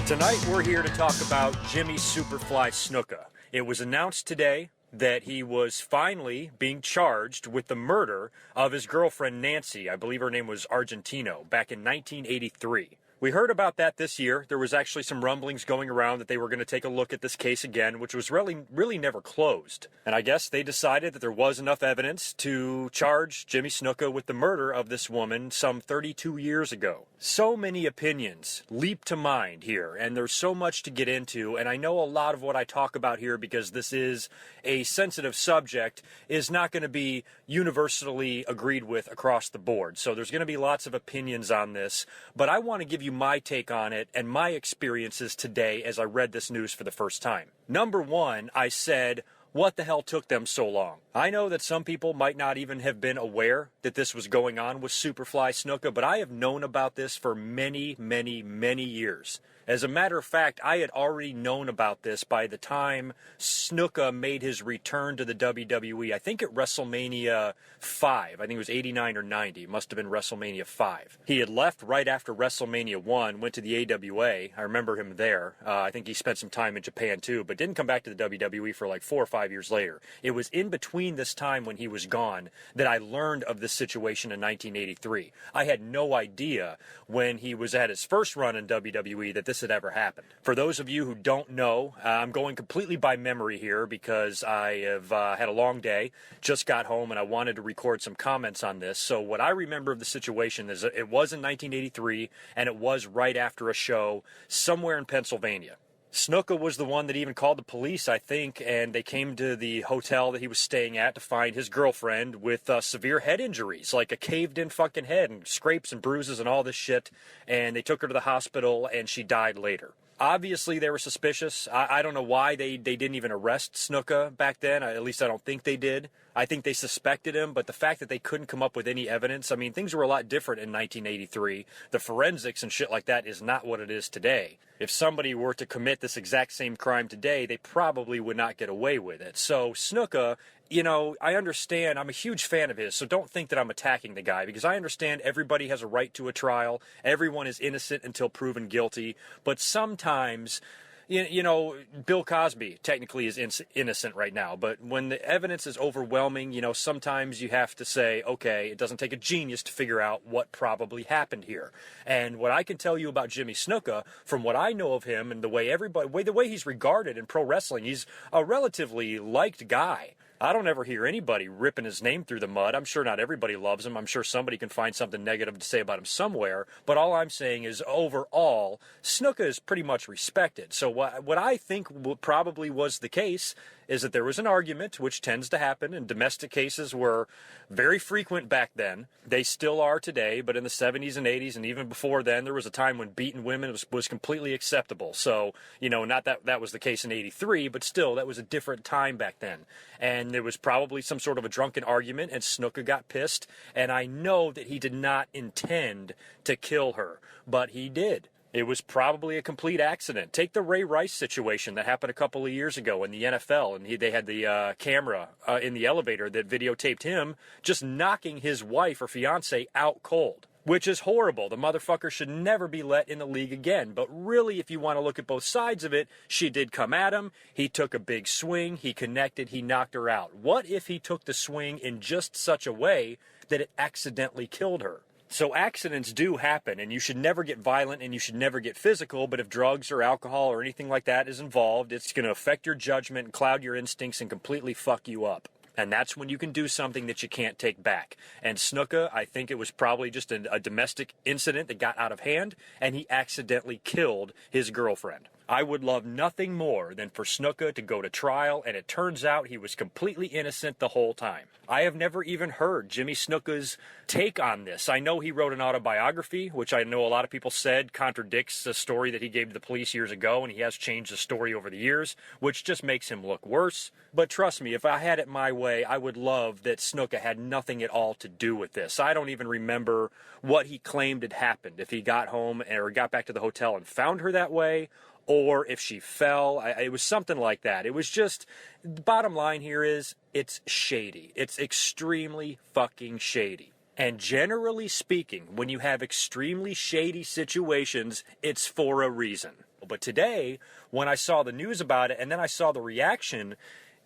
Tonight we're here to talk about Jimmy Superfly Snuka. It was announced today that he was finally being charged with the murder of his girlfriend Nancy. I believe her name was Argentino, back in 1983. We heard about that this year. There was actually some rumblings going around that they were going to take a look at this case again, which was really never closed. And I guess they decided that there was enough evidence to charge Jimmy Snuka with the murder of this woman some 32 years ago. So many opinions leap to mind here, and there's so much to get into, and I know a lot of what I talk about here, because this is a sensitive subject, is not going to be universally agreed with across the board. So there's going to be lots of opinions on this, but I want to give you my take on it and my experiences today as I read this news for the first time. Number one, I said, what the hell took them so long? I know that some people might not even have been aware that this was going on with Superfly Snuka, but I have known about this for many years. As a matter of fact, I had already known about this by the time Snuka made his return to the WWE. I think at WrestleMania 5. I think it was 89 or 90. It must have been WrestleMania 5. He had left right after WrestleMania 1, went to the AWA. I remember him there. I think he spent some time in Japan too, but didn't come back to the WWE for like 4 or 5 years later. It was in between this time when he was gone that I learned of this situation in 1983. I had no idea when he was at his first run in WWE that this had ever happened. For those of you who don't know, I'm going completely by memory here because I have had a long day, just got home, and I wanted to record some comments on this. So what I remember of the situation is it was in 1983, and it was right after a show somewhere in Pennsylvania. Snuka was the one that even called the police, I think, and they came to the hotel that he was staying at to find his girlfriend with severe head injuries, like a caved-in fucking head and scrapes and bruises and all this shit, and they took her to the hospital, and she died later. Obviously, they were suspicious. I don't know why they didn't even arrest Snuka back then. At least I don't think they did. I think they suspected him, but the fact that they couldn't come up with any evidence, I mean, things were a lot different in 1983. The forensics and shit like that is not what it is today. If somebody were to commit this exact same crime today, they probably would not get away with it. So Snuka, you know, I understand. I'm a huge fan of his, so don't think that I'm attacking the guy, because I understand everybody has a right to a trial. Everyone is innocent until proven guilty, but sometimes, you know, Bill Cosby technically is innocent right now, but when the evidence is overwhelming, you know, sometimes you have to say, okay, it doesn't take a genius to figure out what probably happened here. And what I can tell you about Jimmy Snuka, from what I know of him and the way he's regarded in pro wrestling, he's a relatively liked guy. I don't ever hear anybody ripping his name through the mud. I'm sure not everybody loves him. I'm sure somebody can find something negative to say about him somewhere. But all I'm saying is, overall, Snuka is pretty much respected. So what I think probably was the case is that there was an argument, which tends to happen, and domestic cases were very frequent back then. They still are today, but in the 70s and 80s and even before then, there was a time when beating women was completely acceptable. So, you know, not that was the case in 83, but still, that was a different time back then. And there was probably some sort of a drunken argument, and Snuka got pissed, and I know that he did not intend to kill her, but he did. It was probably a complete accident. Take the Ray Rice situation that happened a couple of years ago in the NFL, and they had the camera in the elevator that videotaped him just knocking his wife or fiance out cold, which is horrible. The motherfucker should never be let in the league again. But really, if you want to look at both sides of it, she did come at him. He took a big swing. He connected. He knocked her out. What if he took the swing in just such a way that it accidentally killed her? So accidents do happen, and you should never get violent and you should never get physical, but if drugs or alcohol or anything like that is involved, it's going to affect your judgment and cloud your instincts and completely fuck you up. And that's when you can do something that you can't take back. And Snuka, I think it was probably just a domestic incident that got out of hand, and he accidentally killed his girlfriend. I would love nothing more than for Snuka to go to trial, and it turns out he was completely innocent the whole time. I have never even heard Jimmy Snuka's take on this. I know he wrote an autobiography, which I know a lot of people said contradicts the story that he gave to the police years ago, and he has changed the story over the years, which just makes him look worse. But trust me, if I had it my way, I would love that Snuka had nothing at all to do with this. I don't even remember what he claimed had happened, if he got home or got back to the hotel and found her that way, or if she fell. It was something like that. It was just, the bottom line here is, it's shady. It's extremely fucking shady. And generally speaking, when you have extremely shady situations, it's for a reason. But today, when I saw the news about it and then I saw the reaction,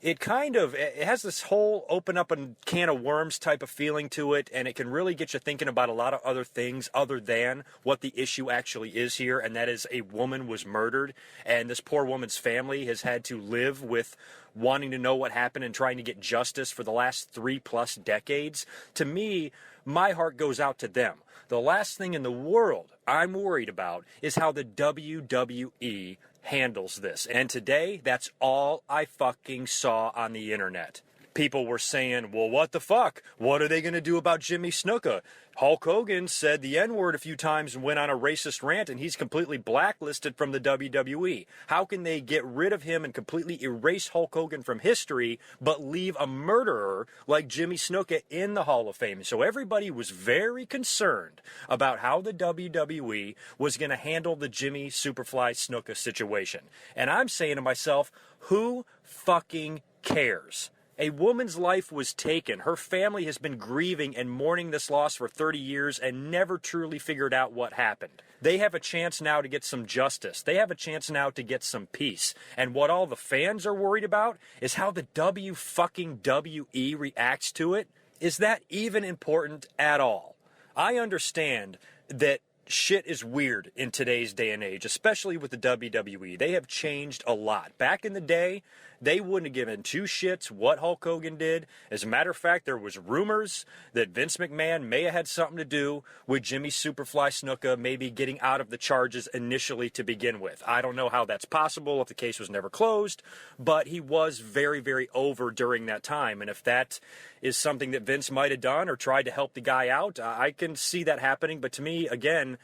it has this whole open up a can of worms type of feeling to it, and it can really get you thinking about a lot of other things other than what the issue actually is here, and that is a woman was murdered, and this poor woman's family has had to live with wanting to know what happened and trying to get justice for the last 3+ decades. To me, my heart goes out to them. The last thing in the world I'm worried about is how the WWE handles this. And today, that's all I fucking saw on the internet. People were saying, well, what the fuck? What are they going to do about Jimmy Snuka? Hulk Hogan said the N-word a few times and went on a racist rant, and he's completely blacklisted from the WWE. How can they get rid of him and completely erase Hulk Hogan from history, but leave a murderer like Jimmy Snuka in the Hall of Fame? So everybody was very concerned about how the WWE was going to handle the Jimmy Superfly Snuka situation. And I'm saying to myself, who fucking cares? A woman's life was taken. Her family has been grieving and mourning this loss for 30 years and never truly figured out what happened. They have a chance now to get some justice. They have a chance now to get some peace. And what all the fans are worried about is how the WWE reacts to it. Is that even important at all? I understand that shit is weird in today's day and age, especially with the WWE. They have changed a lot. Back in the day, they wouldn't have given two shits what Hulk Hogan did. As a matter of fact, there was rumors that Vince McMahon may have had something to do with Jimmy Superfly Snuka maybe getting out of the charges initially to begin with. I don't know how that's possible if the case was never closed, but he was very, very over during that time. And if that is something that Vince might have done or tried to help the guy out, I can see that happening. But to me, again,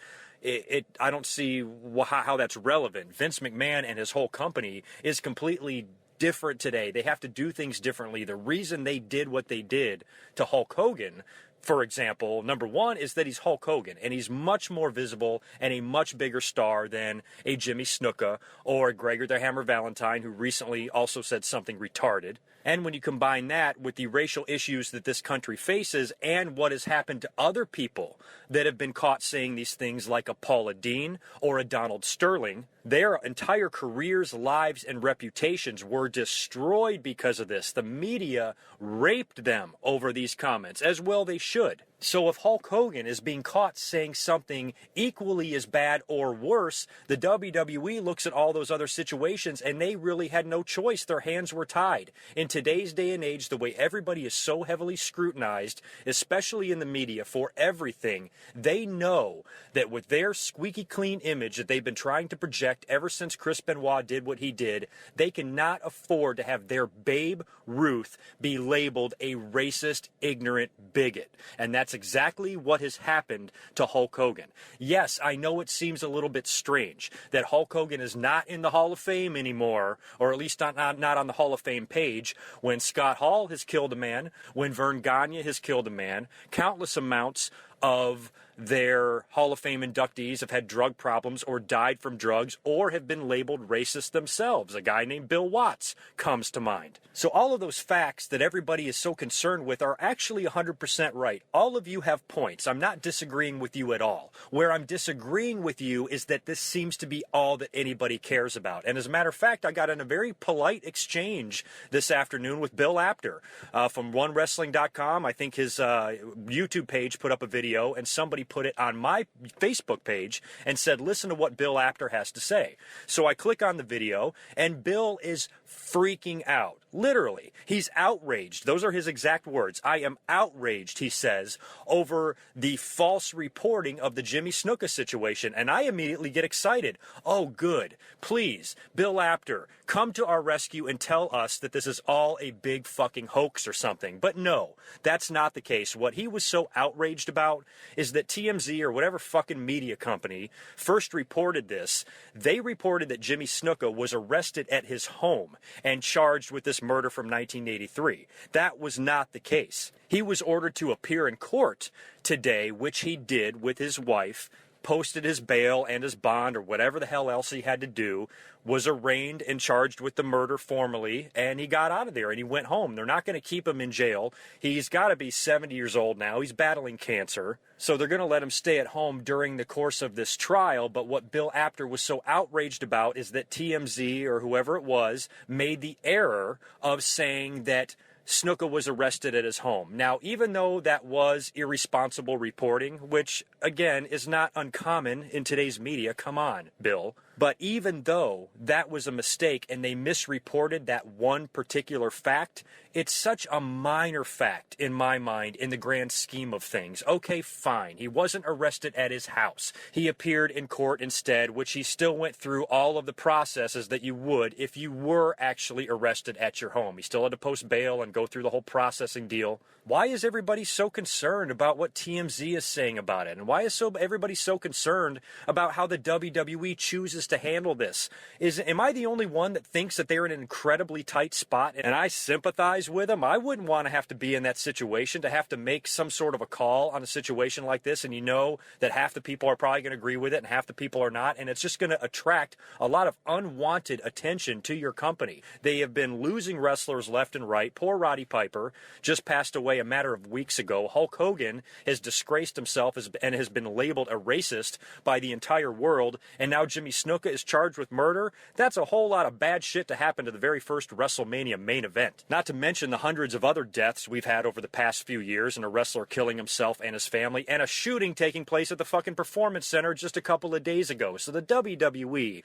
I don't see how that's relevant. Vince McMahon and his whole company is completely different today. They have to do things differently. The reason they did what they did to Hulk Hogan, for example, number one, is that he's Hulk Hogan, and he's much more visible and a much bigger star than a Jimmy Snuka or a Gregor the Hammer Valentine, who recently also said something retarded. And when you combine that with the racial issues that this country faces and what has happened to other people that have been caught saying these things, like a Paula Deen or a Donald Sterling, their entire careers, lives, and reputations were destroyed because of this. The media raped them over these comments, as well they should. So if Hulk Hogan is being caught saying something equally as bad or worse, the WWE looks at all those other situations and they really had no choice. Their hands were tied. In today's day and age, the way everybody is so heavily scrutinized, especially in the media, for everything, they know that with their squeaky clean image that they've been trying to project ever since Chris Benoit did what he did, they cannot afford to have their Babe Ruth be labeled a racist, ignorant bigot. And that's exactly what has happened to Hulk Hogan. Yes, I know it seems a little bit strange that Hulk Hogan is not in the Hall of Fame anymore, or at least not on the Hall of Fame page, when Scott Hall has killed a man, when Vern Gagne has killed a man, countless amounts of their Hall of Fame inductees have had drug problems or died from drugs or have been labeled racist themselves. A guy named Bill Watts comes to mind. So all of those facts that everybody is so concerned with are actually 100% right. All of you have points. I'm not disagreeing with you at all. Where I'm disagreeing with you is that this seems to be all that anybody cares about. And as a matter of fact, I got in a very polite exchange this afternoon with Bill Apter from OneWrestling.com. I think his YouTube page put up a video, and somebody put it on my Facebook page and said, listen to what Bill Apter has to say. So I click on the video, and Bill is freaking out. Literally, he's outraged. Those are his exact words. I am outraged, he says, over the false reporting of the Jimmy Snuka situation. And I immediately get excited. Oh, good. Please, Bill Apter, come to our rescue and tell us that this is all a big fucking hoax or something. But no, that's not the case. What he was so outraged about is that TMZ or whatever fucking media company first reported this. They reported that Jimmy Snuka was arrested at his home and charged with this murder from 1983. That was not the case. He was ordered to appear in court today, which he did with his wife, posted his bail and his bond or whatever the hell else he had to do, was arraigned and charged with the murder formally, and he got out of there and he went home. They're not going to keep him in jail. He's got to be 70 years old now. He's battling cancer. So they're going to let him stay at home during the course of this trial. But what Bill Apter was so outraged about is that TMZ or whoever it was made the error of saying that Snuka was arrested at his home. Now, even though that was irresponsible reporting, which, again, is not uncommon in today's media, come on, Bill. But even though that was a mistake and they misreported that one particular fact, it's such a minor fact in my mind in the grand scheme of things. Okay, fine. He wasn't arrested at his house. He appeared in court instead, which he still went through all of the processes that you would if you were actually arrested at your home. He still had to post bail and go through the whole processing deal. Why is everybody so concerned about what TMZ is saying about it? And why is everybody so concerned about how the WWE chooses to handle this? Am I the only one that thinks that they're in an incredibly tight spot and I sympathize with them? I wouldn't want to have to be in that situation, to have to make some sort of a call on a situation like this, and you know that half the people are probably going to agree with it and half the people are not, and it's just going to attract a lot of unwanted attention to your company. They have been losing wrestlers left and right. Poor Roddy Piper just passed away a matter of weeks ago. Hulk Hogan has disgraced himself and has been labeled a racist by the entire world, and now Jimmy Snuka is charged with murder. That's a whole lot of bad shit to happen to the very first WrestleMania main event. Not to mention the hundreds of other deaths we've had over the past few years, and a wrestler killing himself and his family, and a shooting taking place at the fucking Performance Center just a couple of days ago. So the WWE,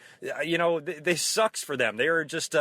they sucks for them. They're just,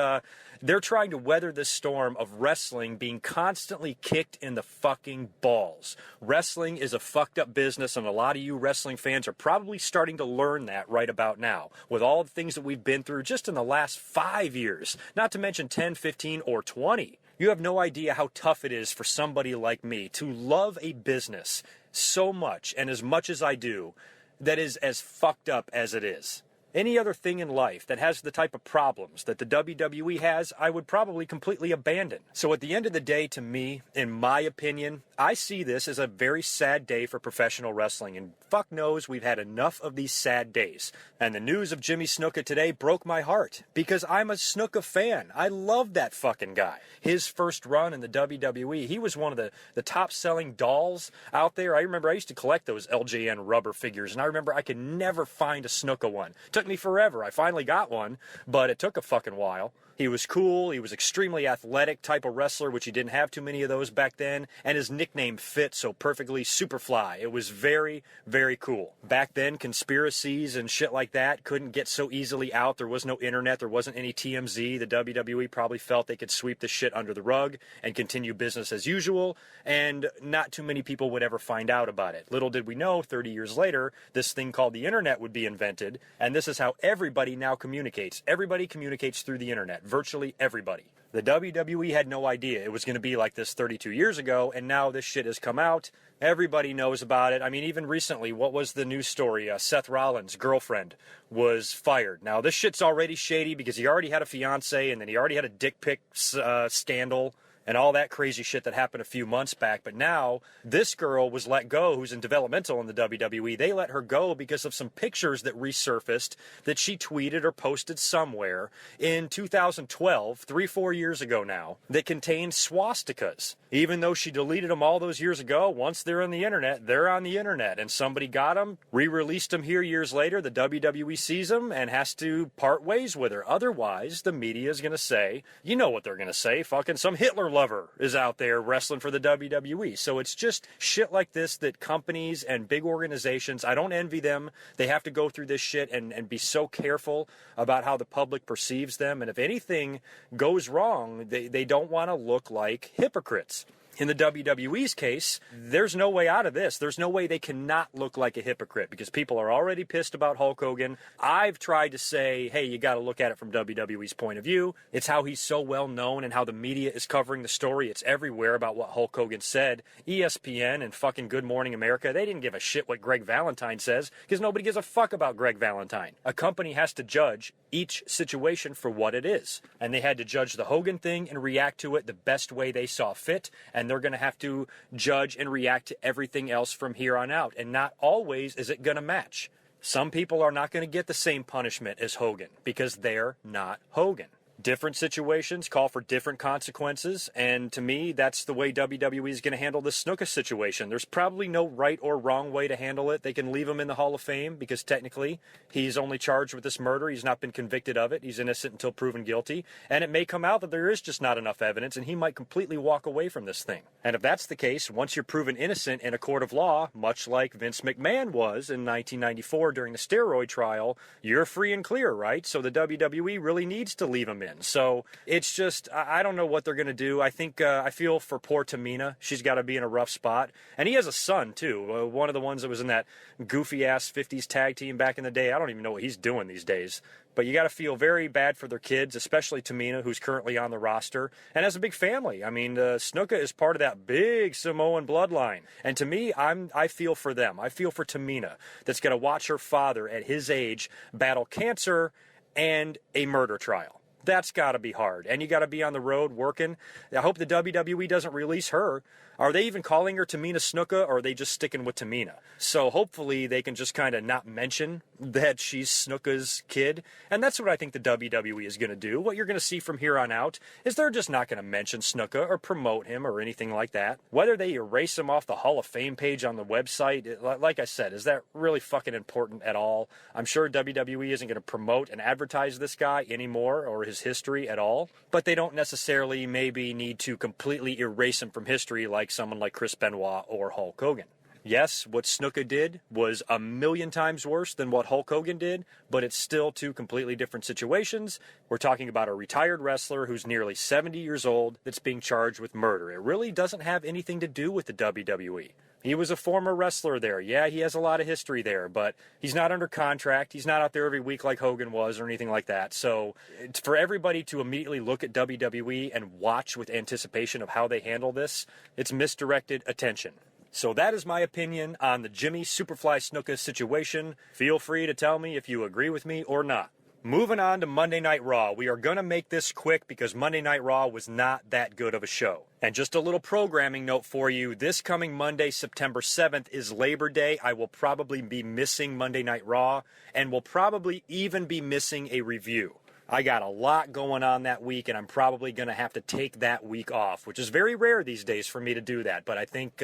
they're trying to weather this storm of wrestling being constantly kicked in the fucking balls. Wrestling is a fucked up business, and a lot of you wrestling fans are probably starting to learn that right about now, with all the things that we've been through just in the last 5 years, not to mention 10, 15, or 20. You have no idea how tough it is for somebody like me to love a business so much, and as much as I do, that is as fucked up as it is. Any other thing in life that has the type of problems that the WWE has, I would probably completely abandon. So at the end of the day, to me, in my opinion, I see this as a very sad day for professional wrestling, and fuck knows we've had enough of these sad days. And the news of Jimmy Snuka today broke my heart, because I'm a Snuka fan. I love that fucking guy. His first run in the WWE, he was one of the top-selling dolls out there. I remember I used to collect those LJN rubber figures, and I remember I could never find a Snuka one. Took me forever. I finally got one, but it took a fucking while. He was cool. He was extremely athletic type of wrestler, which he didn't have too many of those back then. And his nickname fit so perfectly, Superfly. It was very, very cool. Back then, conspiracies and shit like that couldn't get so easily out. There was no internet. There wasn't any TMZ. The WWE probably felt they could sweep the shit under the rug and continue business as usual. And not too many people would ever find out about it. Little did we know, 30 years later, this thing called the internet would be invented. And this is how everybody now communicates. Everybody communicates through the internet. Virtually everybody. The WWE had no idea it was going to be like this 32 years ago, and now this shit has come out. Everybody knows about it. I mean, even recently, what was the news story? Seth Rollins' girlfriend was fired. Now, this shit's already shady because he already had a fiance, and then he already had a dick pic scandal and all that crazy shit that happened a few months back. But now, this girl was let go, who's in developmental in the WWE. They let her go because of some pictures that resurfaced that she tweeted or posted somewhere in 2012, 3-4 years ago now, that contained swastikas. Even though she deleted them all those years ago, once they're on the internet, they're on the internet. And somebody got them, re-released them here years later. The WWE sees them and has to part ways with her. Otherwise, the media is going to say, you know what they're going to say, fucking some Hitler lover is out there wrestling for the WWE. So it's just shit like this that companies and big organizations, I don't envy them. They have to go through this shit and be so careful about how the public perceives them. And if anything goes wrong, they don't want to look like hypocrites. In the WWE's case, there's no way out of this. There's no way they cannot look like a hypocrite because people are already pissed about Hulk Hogan. I've tried to say, hey, you got to look at it from WWE's point of view. It's how he's so well known and how the media is covering the story. It's everywhere about what Hulk Hogan said. ESPN and fucking Good Morning America, they didn't give a shit what Greg Valentine says because nobody gives a fuck about Greg Valentine. A company has to judge each situation for what it is. And they had to judge the Hogan thing and react to it the best way they saw fit. And they're going to have to judge and react to everything else from here on out. And not always is it going to match. Some people are not going to get the same punishment as Hogan because they're not Hogan. Different situations call for different consequences, and to me, that's the way WWE is going to handle the Snuka situation. There's probably no right or wrong way to handle it. They can leave him in the Hall of Fame because technically he's only charged with this murder. He's not been convicted of it. He's innocent until proven guilty, and it may come out that there is just not enough evidence, and he might completely walk away from this thing. And if that's the case, once you're proven innocent in a court of law, much like Vince McMahon was in 1994 during the steroid trial, you're free and clear, right? So the WWE really needs to leave him in. So it's just, I don't know what they're going to do. I think, I feel for poor Tamina. She's got to be in a rough spot. And he has a son, too. One of the ones that was in that goofy-ass 50s tag team back in the day. I don't even know what he's doing these days. But you got to feel very bad for their kids, especially Tamina, who's currently on the roster, and has a big family. I mean, Snuka is part of that big Samoan bloodline. And to me, I feel for them. I feel for Tamina, that's going to watch her father at his age battle cancer and a murder trial. That's got to be hard. And you got to be on the road working. I hope the WWE doesn't release her. Are they even calling her Tamina Snuka, or are they just sticking with Tamina? So hopefully they can just kind of not mention that she's Snuka's kid. And that's what I think the WWE is going to do. What you're going to see from here on out is they're just not going to mention Snuka or promote him or anything like that. Whether they erase him off the Hall of Fame page on the website, like I said, is that really fucking important at all? I'm sure WWE isn't going to promote and advertise this guy anymore or his history at all. But they don't necessarily maybe need to completely erase him from history like someone like Chris Benoit or Hulk Hogan. Yes, what Snuka did was a million times worse than what Hulk Hogan did, but it's still two completely different situations. We're talking about a retired wrestler who's nearly 70 years old that's being charged with murder. It really doesn't have anything to do with the WWE. He was a former wrestler there. Yeah, he has a lot of history there, but he's not under contract. He's not out there every week like Hogan was or anything like that. So it's for everybody to immediately look at WWE and watch with anticipation of how they handle this, it's misdirected attention. So that is my opinion on the Jimmy Superfly Snuka situation. Feel free to tell me if you agree with me or not. Moving on to Monday Night Raw. We are going to make this quick because Monday Night Raw was not that good of a show. And just a little programming note for you. This coming Monday, September 7th, is Labor Day. I will probably be missing Monday Night Raw and will probably even be missing a review. I got a lot going on that week, and I'm probably going to have to take that week off, which is very rare these days for me to do that. But I think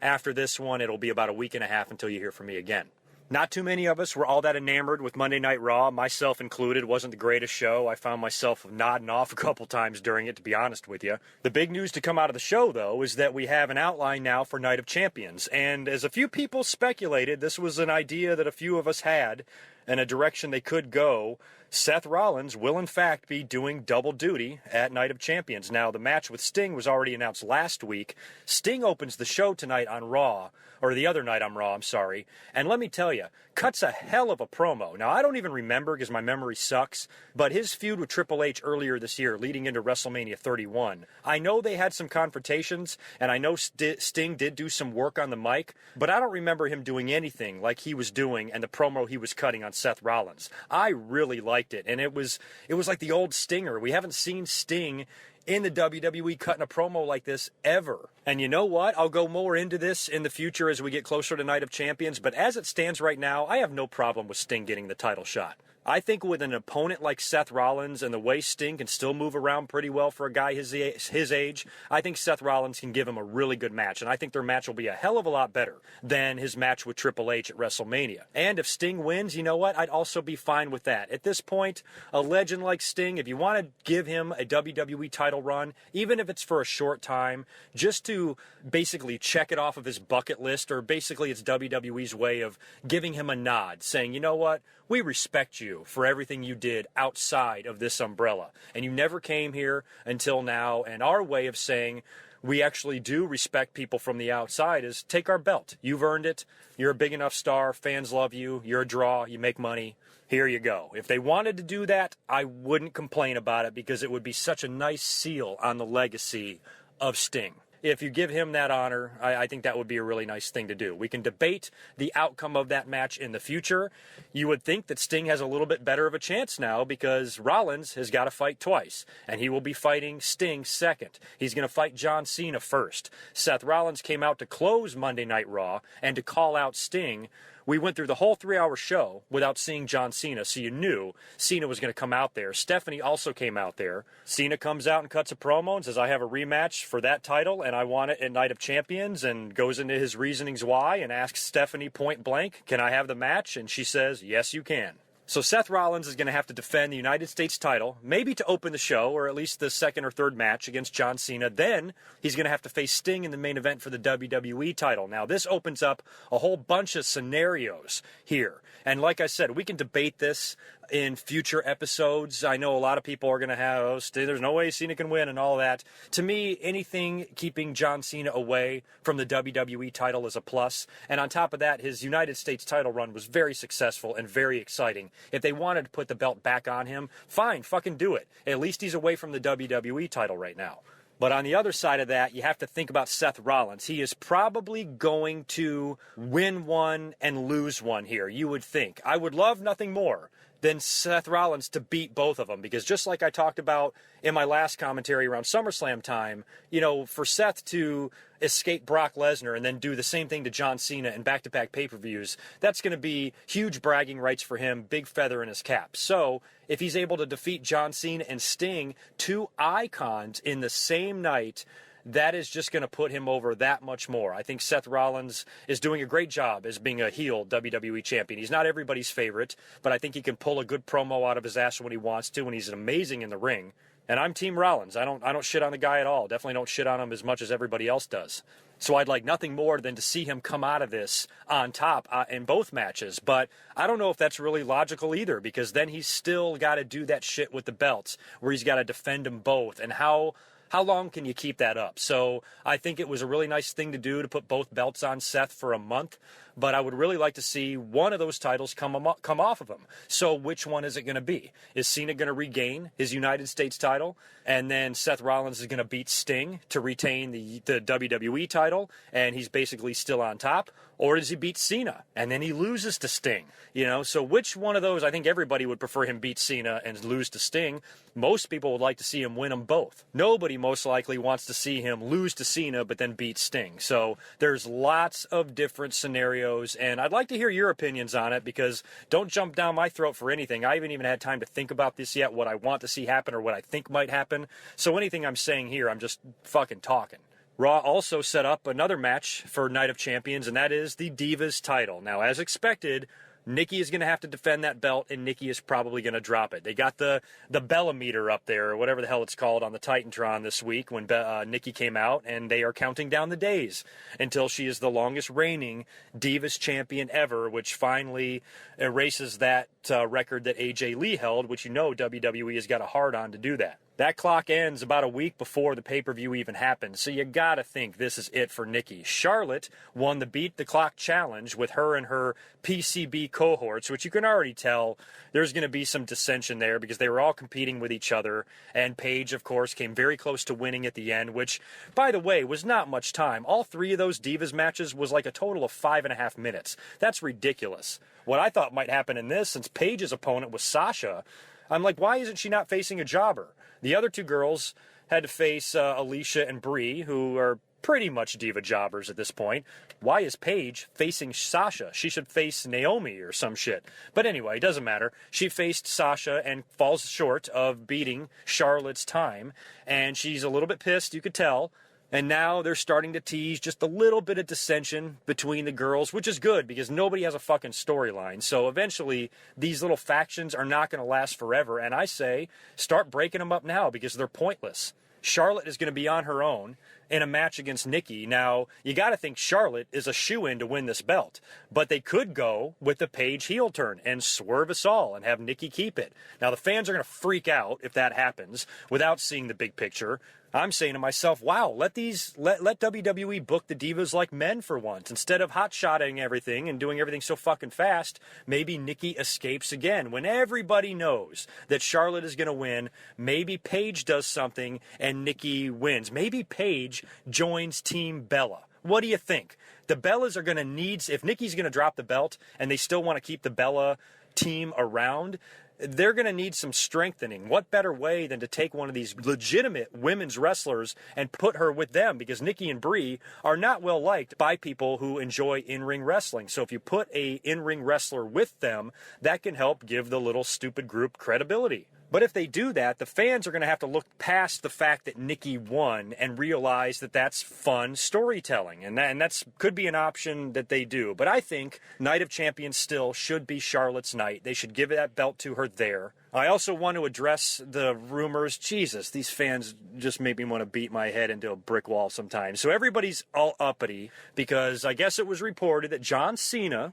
after this one, it'll be about a week and a half until you hear from me again. Not too many of us were all that enamored with Monday Night Raw, myself included. It wasn't the greatest show. I found myself nodding off a couple times during it, to be honest with you. The big news to come out of the show, though, is that we have an outline now for Night of Champions. And as a few people speculated, this was an idea that a few of us had and a direction they could go. Seth Rollins will, in fact, be doing double duty at Night of Champions. Now, the match with Sting was already announced last week. Sting opens the show tonight on Raw, or the other night on Raw, I'm sorry. And let me tell you, cuts a hell of a promo. Now, I don't even remember because my memory sucks, but his feud with Triple H earlier this year, leading into WrestleMania 31, I know they had some confrontations, and I know Sting did do some work on the mic, but I don't remember him doing anything like he was doing and the promo he was cutting on Seth Rollins. I really liked it, and it was like the old Stinger. We haven't seen Sting in the WWE cutting a promo like this ever. And you know what? I'll go more into this in the future as we get closer to Night of Champions, but as it stands right now, I have no problem with Sting getting the title shot. I think with an opponent like Seth Rollins and the way Sting can still move around pretty well for a guy his age, I think Seth Rollins can give him a really good match. And I think their match will be a hell of a lot better than his match with Triple H at WrestleMania. And if Sting wins, you know what? I'd also be fine with that. At this point, a legend like Sting, if you want to give him a WWE title run, even if it's for a short time, just to basically check it off of his bucket list, or basically it's WWE's way of giving him a nod, saying, you know what? We respect you for everything you did outside of this umbrella. And you never came here until now. And our way of saying we actually do respect people from the outside is take our belt. You've earned it. You're a big enough star. Fans love you. You're a draw. You make money. Here you go. If they wanted to do that, I wouldn't complain about it because it would be such a nice seal on the legacy of Sting. If you give him that honor, I think that would be a really nice thing to do. We can debate the outcome of that match in the future. You would think that Sting has a little bit better of a chance now because Rollins has got to fight twice, and he will be fighting Sting second. He's going to fight John Cena first. Seth Rollins came out to close Monday Night Raw and to call out Sting we went through the whole 3-hour show without seeing John Cena, so you knew Cena was going to come out there. Stephanie also came out there. Cena comes out and cuts a promo and says, I have a rematch for that title, and I want it at Night of Champions, and goes into his reasonings why, and asks Stephanie point blank, can I have the match? And she says, yes, you can. So Seth Rollins is going to have to defend the United States title, maybe to open the show, or at least the second or third match against John Cena. Then he's going to have to face Sting in the main event for the WWE title. Now, this opens up a whole bunch of scenarios here. And like I said, we can debate this in future episodes. I know a lot of people are going to have, oh, there's no way Cena can win and all that. To me, anything keeping John Cena away from the WWE title is a plus. And on top of that, his United States title run was very successful and very exciting. If they wanted to put the belt back on him, fine, fucking do it. At least he's away from the WWE title right now. But on the other side of that, you have to think about Seth Rollins. He is probably going to win one and lose one here, you would think. I would love nothing more than Seth Rollins to beat both of them, because just like I talked about in my last commentary around SummerSlam time, you know, for Seth to escape Brock Lesnar and then do the same thing to John Cena in back-to-back pay-per-views, that's going to be huge bragging rights for him, big feather in his cap. So if he's able to defeat John Cena and Sting, two icons in the same night, that is just going to put him over that much more. I think Seth Rollins is doing a great job as being a heel WWE champion. He's not everybody's favorite, but I think he can pull a good promo out of his ass when he wants to, and he's amazing in the ring. And I'm Team Rollins. I don't shit on the guy at all. Definitely don't shit on him as much as everybody else does. So I'd like nothing more than to see him come out of this on top in both matches. But I don't know if that's really logical either, because then he's still got to do that shit with the belts where he's got to defend them both. And how long can you keep that up? So I think it was a really nice thing to do to put both belts on Seth for a month. But I would really like to see one of those titles come off of him. So which one is it going to be? Is Cena going to regain his United States title? And then Seth Rollins is going to beat Sting to retain the WWE title, and he's basically still on top? Or does he beat Cena and then he loses to Sting? You know, so which one of those? I think everybody would prefer him beat Cena and lose to Sting. Most people would like to see him win them both. Nobody most likely wants to see him lose to Cena but then beat Sting. So there's lots of different scenarios, and I'd like to hear your opinions on it, because don't jump down my throat for anything. I haven't even had time to think about this yet, what I want to see happen or what I think might happen. So anything I'm saying here, I'm just fucking talking. Raw also set up another match for Night of Champions, and that is the Divas title. Now, as expected, Nikki is going to have to defend that belt, and Nikki is probably going to drop it. They got the Bella meter up there, or whatever the hell it's called, on the Titantron this week when Nikki came out, and they are counting down the days until she is the longest reigning Divas champion ever, which finally erases that record that AJ Lee held, which you know WWE has got a hard on to do that. That clock ends about a week before the pay-per-view even happens, so you gotta think this is it for Nikki. Charlotte won the Beat the Clock challenge with her and her PCB cohorts, which you can already tell there's going to be some dissension there because they were all competing with each other, and Paige, of course, came very close to winning at the end, which, by the way, was not much time. All three of those Divas matches was like a total of 5.5 minutes. That's ridiculous. What I thought might happen in this, since Paige's opponent was Sasha, I'm like, why isn't she not facing a jobber? The other two girls had to face Alicia and Brie, who are pretty much diva jobbers at this point. Why is Paige facing Sasha? She should face Naomi or some shit. But anyway, it doesn't matter. She faced Sasha and falls short of beating Charlotte's time, and she's a little bit pissed, you could tell. And now they're starting to tease just a little bit of dissension between the girls, which is good because nobody has a fucking storyline. So eventually, these little factions are not going to last forever. And I say, start breaking them up now because they're pointless. Charlotte is going to be on her own in a match against Nikki. Now, you got to think Charlotte is a shoo-in to win this belt. But they could go with the Paige heel turn and swerve us all and have Nikki keep it. Now, the fans are going to freak out if that happens without seeing the big picture. I'm saying to myself, wow, let WWE book the divas like men for once. Instead of hot-shotting everything and doing everything so fucking fast, maybe Nikki escapes again. When everybody knows that Charlotte is going to win, maybe Paige does something and Nikki wins. Maybe Paige joins Team Bella. What do you think? The Bellas are going to need, if Nikki's going to drop the belt and they still want to keep the Bella team around, they're going to need some strengthening. What better way than to take one of these legitimate women's wrestlers and put her with them? Because Nikki and Brie are not well liked by people who enjoy in-ring wrestling. So if you put a in-ring wrestler with them, that can help give the little stupid group credibility. But if they do that, the fans are going to have to look past the fact that Nikki won and realize that that's fun storytelling. And that's could be an option that they do. But I think Night of Champions still should be Charlotte's night. They should give that belt to her there. I also want to address the rumors. Jesus, these fans just make me want to beat my head into a brick wall sometimes. So everybody's all uppity because I guess it was reported that John Cena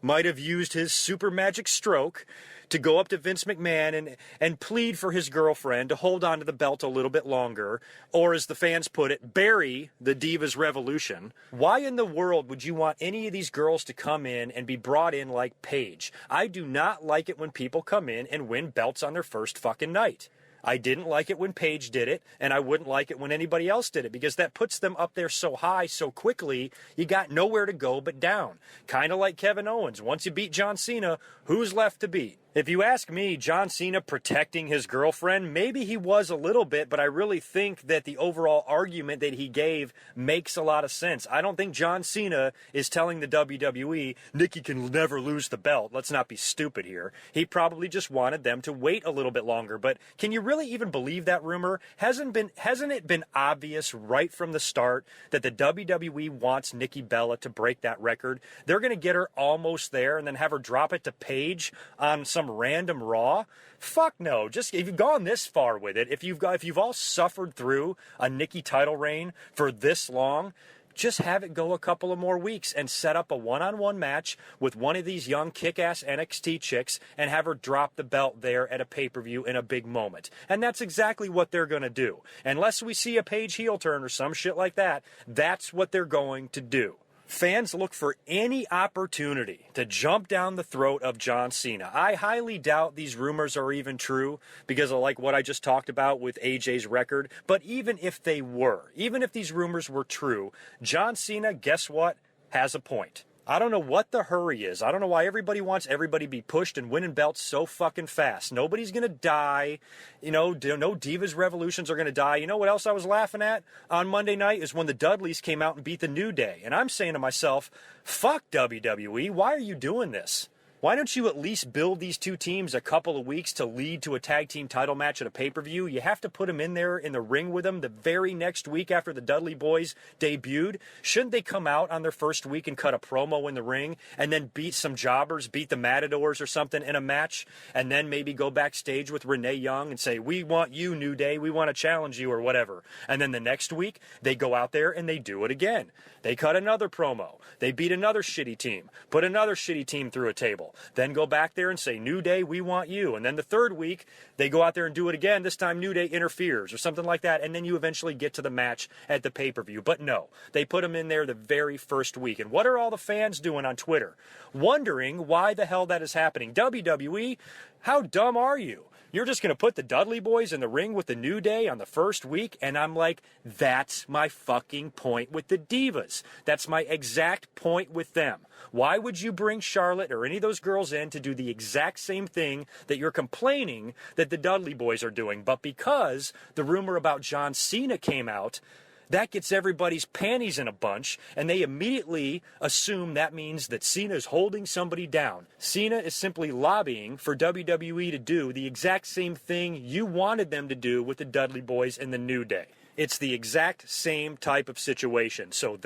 might have used his super magic stroke to go up to Vince McMahon and plead for his girlfriend to hold on to the belt a little bit longer, or as the fans put it, bury the Divas Revolution. Why in the world would you want any of these girls to come in and be brought in like Paige? I do not like it when people come in and win belts on their first fucking night. I didn't like it when Paige did it, and I wouldn't like it when anybody else did it, because that puts them up there so high so quickly, you got nowhere to go but down. Kind of like Kevin Owens. Once you beat John Cena, who's left to beat? If you ask me, John Cena protecting his girlfriend, maybe he was a little bit, but I really think that the overall argument that he gave makes a lot of sense. I don't think John Cena is telling the WWE, Nikki can never lose the belt. Let's not be stupid here. He probably just wanted them to wait a little bit longer. But can you really even believe that rumor? Hasn't it been obvious right from the start that the WWE wants Nikki Bella to break that record? They're going to get her almost there and then have her drop it to Paige on some random Raw? Fuck no. Just if you've gone this far with it, if you've all suffered through a Nikki title reign for this long, just have it go a couple of more weeks and set up a one-on-one match with one of these young kick-ass NXT chicks and have her drop the belt there at a pay-per-view in a big moment. And that's exactly what they're going to do. Unless we see a Paige heel turn or some shit like that, that's what they're going to do. Fans look for any opportunity to jump down the throat of John Cena. I highly doubt these rumors are even true because of like what I just talked about with AJ's record. But even if they were, even if these rumors were true, John Cena, guess what, has a point. I don't know what the hurry is. I don't know why everybody wants everybody to be pushed and winning belts so fucking fast. Nobody's going to die. No Divas Revolutions are going to die. You know what else I was laughing at on Monday night is when the Dudleys came out and beat the New Day. And I'm saying to myself, fuck WWE. Why are you doing this? Why don't you at least build these two teams a couple of weeks to lead to a tag team title match at a pay-per-view? You have to put them in there in the ring with them the very next week after the Dudley Boys debuted. Shouldn't they come out on their first week and cut a promo in the ring and then beat some jobbers, beat the Matadors or something in a match, and then maybe go backstage with Renee Young and say, we want you, New Day, we want to challenge you or whatever. And then the next week, they go out there and they do it again. They cut another promo. They beat another shitty team, put another shitty team through a table. Then go back there and say, New Day, we want you. And then the third week, they go out there and do it again. This time, New Day interferes or something like that. And then you eventually get to the match at the pay-per-view. But no, they put them in there the very first week. And what are all the fans doing on Twitter? Wondering why the hell that is happening. WWE, how dumb are you? You're just going to put the Dudley Boys in the ring with the New Day on the first week? And I'm like, that's my fucking point with the Divas. That's my exact point with them. Why would you bring Charlotte or any of those girls in to do the exact same thing that you're complaining that the Dudley Boys are doing? But because the rumor about John Cena came out, that gets everybody's panties in a bunch, and they immediately assume that means that Cena is holding somebody down. Cena is simply lobbying for WWE to do the exact same thing you wanted them to do with the Dudley Boys and the New Day. It's the exact same type of situation. So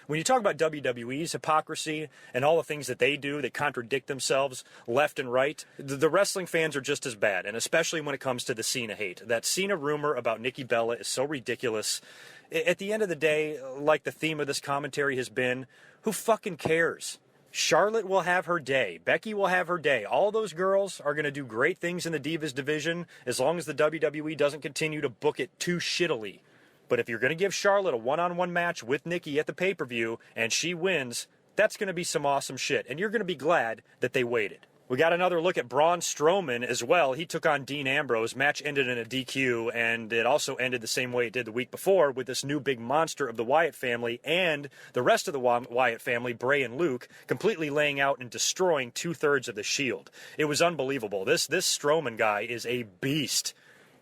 when you talk about WWE's hypocrisy and all the things that they do that contradict themselves left and right, the wrestling fans are just as bad, and especially when it comes to the Cena hate. That Cena rumor about Nikki Bella is so ridiculous. At the end of the day, like the theme of this commentary has been, who fucking cares? Charlotte will have her day. Becky will have her day. All those girls are going to do great things in the Divas division as long as the WWE doesn't continue to book it too shittily. But if you're going to give Charlotte a one-on-one match with Nikki at the pay-per-view and she wins, that's going to be some awesome shit. And you're going to be glad that they waited. We got another look at Braun Strowman as well. He took on Dean Ambrose. Match ended in a DQ, and it also ended the same way it did the week before with this new big monster of the Wyatt family and the rest of the Wyatt family, Bray and Luke, completely laying out and destroying 2/3 of the Shield. It was unbelievable. This Strowman guy is a beast.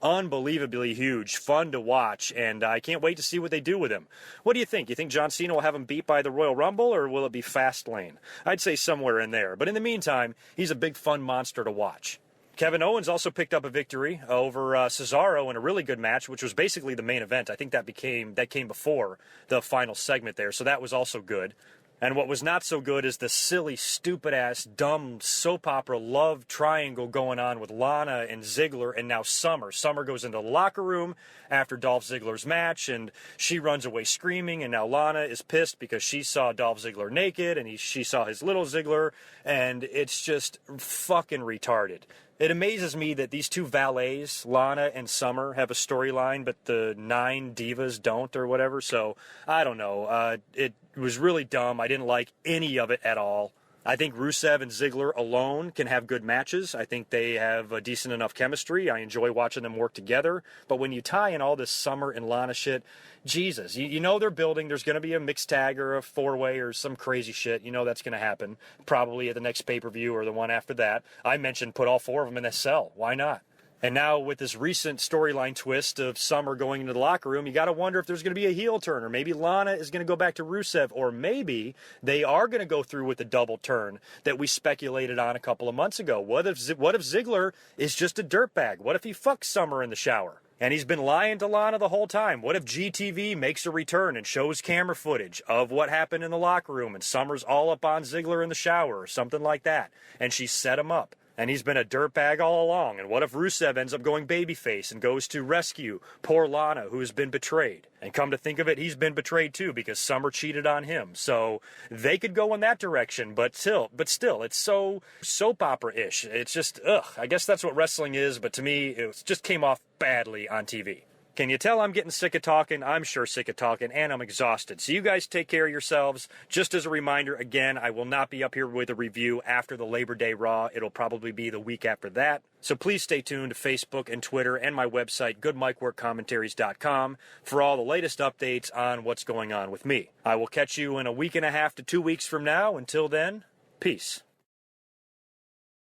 Unbelievably huge, fun to watch, and I can't wait to see what they do with him. What do you think? You think John Cena will have him beat by the Royal Rumble, or will it be Fastlane? I'd say somewhere in there, but in the meantime, he's a big fun monster to watch. Kevin Owens also picked up a victory over Cesaro in a really good match, which was basically the main event. I think that came before the final segment there, so that was also good. And what was not so good is the silly, stupid-ass, dumb soap opera love triangle going on with Lana and Ziggler and now Summer. Summer goes into the locker room after Dolph Ziggler's match, and she runs away screaming, and now Lana is pissed because she saw Dolph Ziggler naked, and she saw his little Ziggler, and it's just fucking retarded. It amazes me that these two valets, Lana and Summer, have a storyline, but the 9 divas don't or whatever. So, I don't know. It was really dumb. I didn't like any of it at all. I think Rusev and Ziggler alone can have good matches. I think they have a decent enough chemistry. I enjoy watching them work together. But when you tie in all this Summer and Lana shit, Jesus, you know they're building. There's going to be a mixed tag or a 4-way or some crazy shit. You know that's going to happen. Probably at the next pay-per-view or the one after that. I mentioned put all 4 of them in a cell. Why not? And now with this recent storyline twist of Summer going into the locker room, you got to wonder if there's going to be a heel turn, or maybe Lana is going to go back to Rusev, or maybe they are going to go through with the double turn that we speculated on a couple of months ago. What if Ziggler is just a dirtbag? What if he fucks Summer in the shower? And he's been lying to Lana the whole time. What if GTV makes a return and shows camera footage of what happened in the locker room and Summer's all up on Ziggler in the shower or something like that, and she set him up? And he's been a dirtbag all along. And what if Rusev ends up going babyface and goes to rescue poor Lana, who has been betrayed? And come to think of it, he's been betrayed too because Summer cheated on him. So they could go in that direction, but still, it's so soap opera-ish. It's just, ugh. I guess that's what wrestling is, but to me, it just came off badly on TV. Can you tell I'm getting sick of talking? I'm sure sick of talking, and I'm exhausted. So you guys take care of yourselves. Just as a reminder, again, I will not be up here with a review after the Labor Day Raw. It'll probably be the week after that. So please stay tuned to Facebook and Twitter and my website, GoodMicWorkCommentaries.com, for all the latest updates on what's going on with me. I will catch you in a week and a half to 2 weeks from now. Until then, peace.